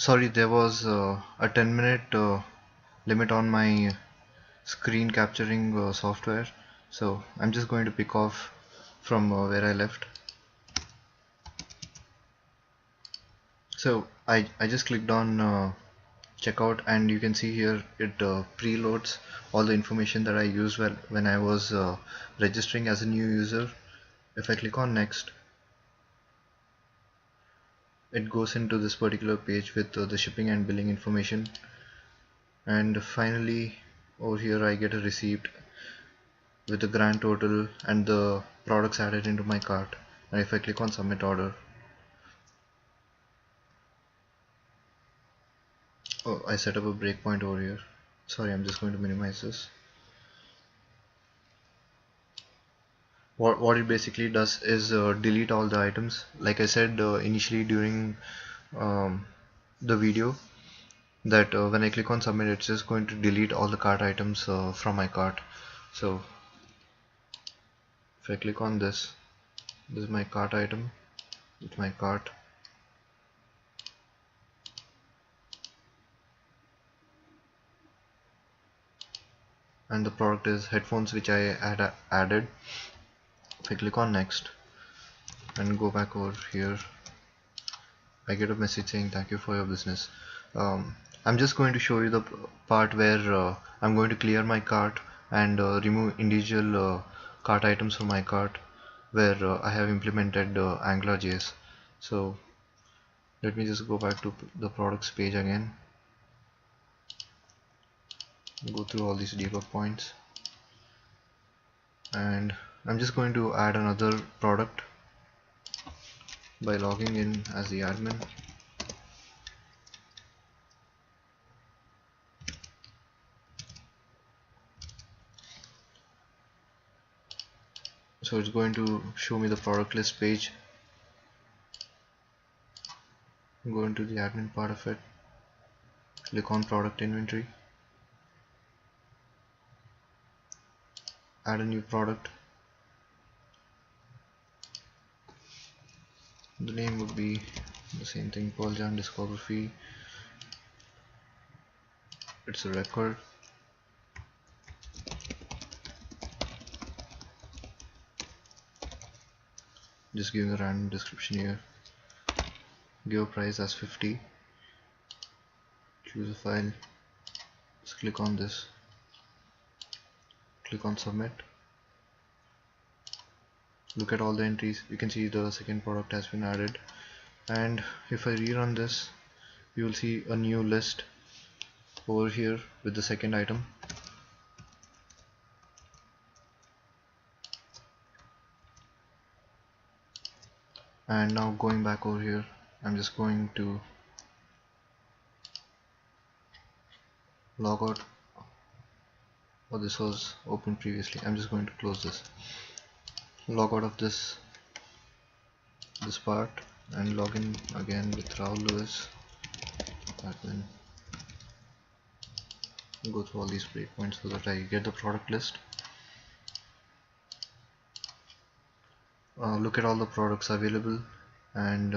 Sorry, there was a 10-minute limit on my screen capturing software, so I'm just going to pick off from where I left. So I just clicked on checkout, and you can see here it preloads all the information that I used when I was registering as a new user. If I click on next, it goes into this particular page with the shipping and billing information, and finally over here I get a receipt with the grand total and the products added into my cart. And if I click on submit order, oh, I set up a breakpoint over here. Sorry, I'm just going to minimize this. What it basically does is delete all the items. Like I said initially during um, the video, that when I click on submit, it's just going to delete all the cart items from my cart. So if I click on this is my cart item, it's my cart, and the product is headphones, which I had added. If I click on next and go back over here, I get a message saying thank you for your business. I'm just going to show you the part where I'm going to clear my cart and remove individual cart items from my cart, where I have implemented AngularJS. So let me just go back to the products page again, go through all these debug points, and I'm just going to add another product by logging in as the admin. So it's going to show me the product list page. Go into the admin part of it, click on product inventory, add a new product. The name would be the same thing, Pearl Jam discography. It's a record. Just give a random description here, give a price as 50, choose a file, just click on this, click on submit. Look at all the entries, you can see the second product has been added, and if I rerun this, you will see a new list over here with the second item. And now going back over here, I'm just going to log out. Oh, this was open previously. I'm just going to close this, log out of this part, and log in again with Rahul Lewis admin. Go through all these breakpoints so that I get the product list. Look at all the products available and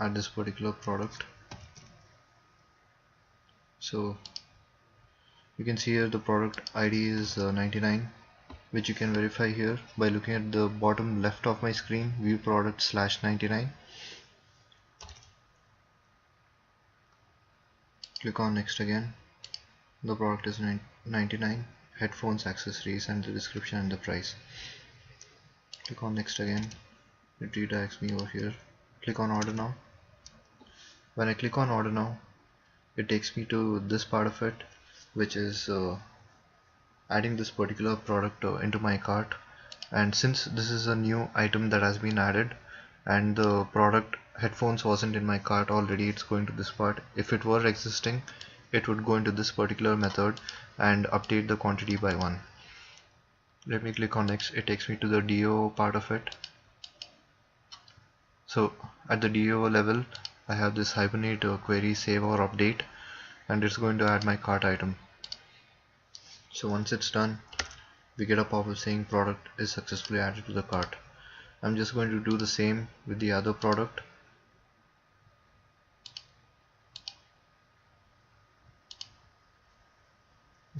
add this particular product. So you can see here the product ID is 99, which you can verify here by looking at the bottom left of my screen, view product /99. Click on next again. The product is 99, headphones, accessories, and the description and the price. Click on next again, it redirects me over here. Click on order now. When I click on order now, it takes me to this part of it, which is adding this particular product into my cart. And since this is a new item that has been added and the product headphones wasn't in my cart already, it's going to this part. If it were existing, it would go into this particular method and update the quantity by 1. Let me click on next. It takes me to the DO part of it. So at the DO level, I have this Hibernate query save or update, and it's going to add my cart item. So once it's done, we get a pop-up saying product is successfully added to the cart. I'm just going to do the same with the other product.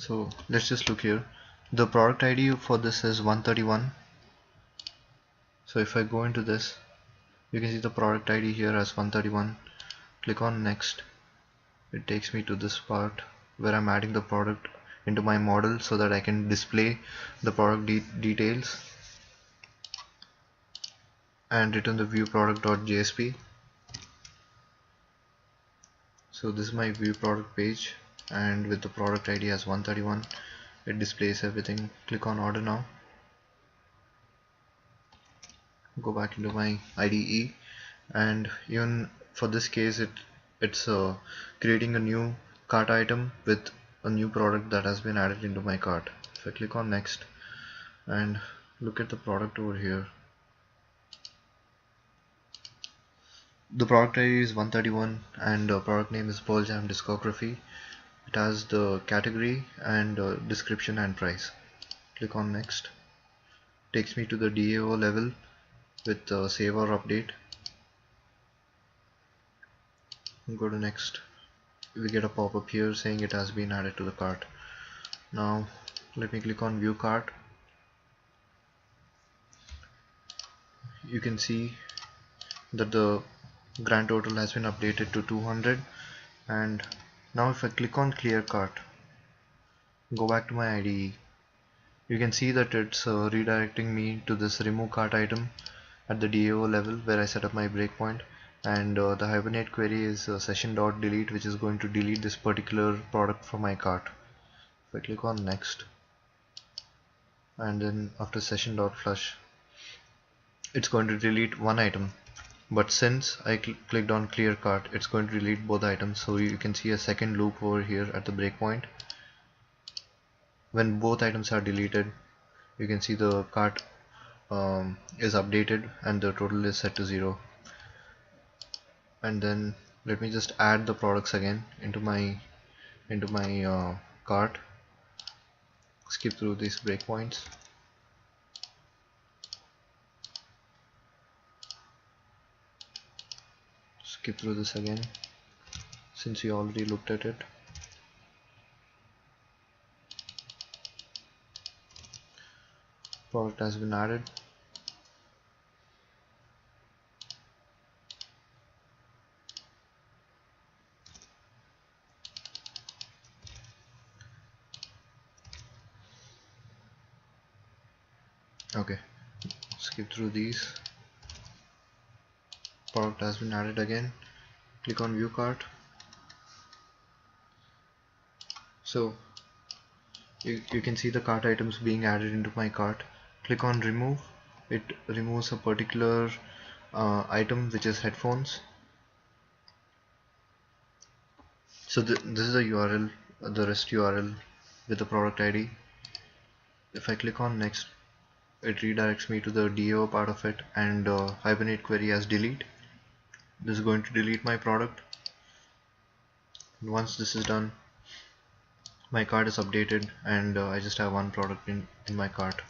So let's just look here. The product ID for this is 131. So if I go into this, you can see the product ID here as 131. Click on next. It takes me to this part where I'm adding the product into my model so that I can display the product details and return the view product.jsp. So this is my view product page, and with the product ID as 131, it displays everything. Click on order now. Go back into my IDE, and even for this case it's creating a new cart item with a new product that has been added into my cart. If I click on next and look at the product over here, the product ID is 131 and the product name is Pearl Jam Discography. It has the category and description and price. Click on next. Takes me to the DAO level with save or update. Go to next. We get a pop-up here saying it has been added to the cart. Now let me click on view cart. You can see that the grand total has been updated to 200, and now if I click on clear cart, go back to my IDE, you can see that it's redirecting me to this remove cart item at the DAO level where I set up my breakpoint, and the Hibernate query is session.delete, which is going to delete this particular product from my cart. If I click on next and then after session.flush, it's going to delete one item, but since I clicked on clear cart, it's going to delete both items. So you can see a second loop over here at the breakpoint. When both items are deleted, you can see the cart is updated and the total is set to 0. And then let me just add the products again into my cart. Skip through these breakpoints. Skip through this again since you already looked at it. Product has been added. Okay, skip through these. Product has been added again. Click on view cart. So you can see the cart items being added into my cart. Click on remove. It removes a particular item, which is headphones. So this is the URL, the rest URL with the product ID. If I click on next, it redirects me to the DAO part of it, and Hibernate query as delete. This is going to delete my product. And once this is done, my cart is updated and I just have one product in my cart.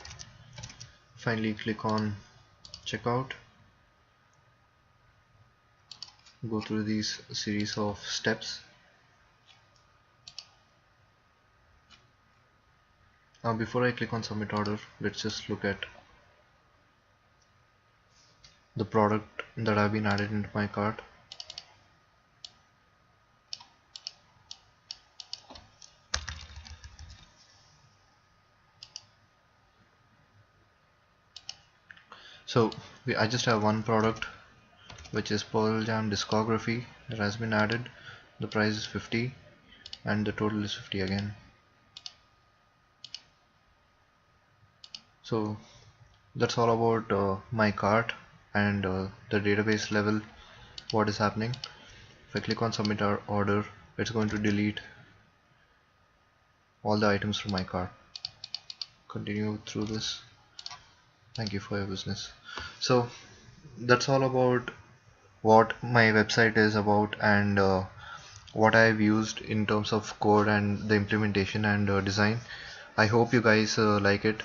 Finally click on checkout. Go through these series of steps. Now before I click on submit order, let's just look at the product that have been added into my cart. So I just have one product, which is Pearl Jam Discography, that has been added. The price is 50 and the total is 50 again. So that's all about my cart and the database level, what is happening. If I click on submit our order, it's going to delete all the items from my cart. Continue through this. Thank you for your business. So that's all about what my website is about and what I've used in terms of code and the implementation and design. I hope you guys like it.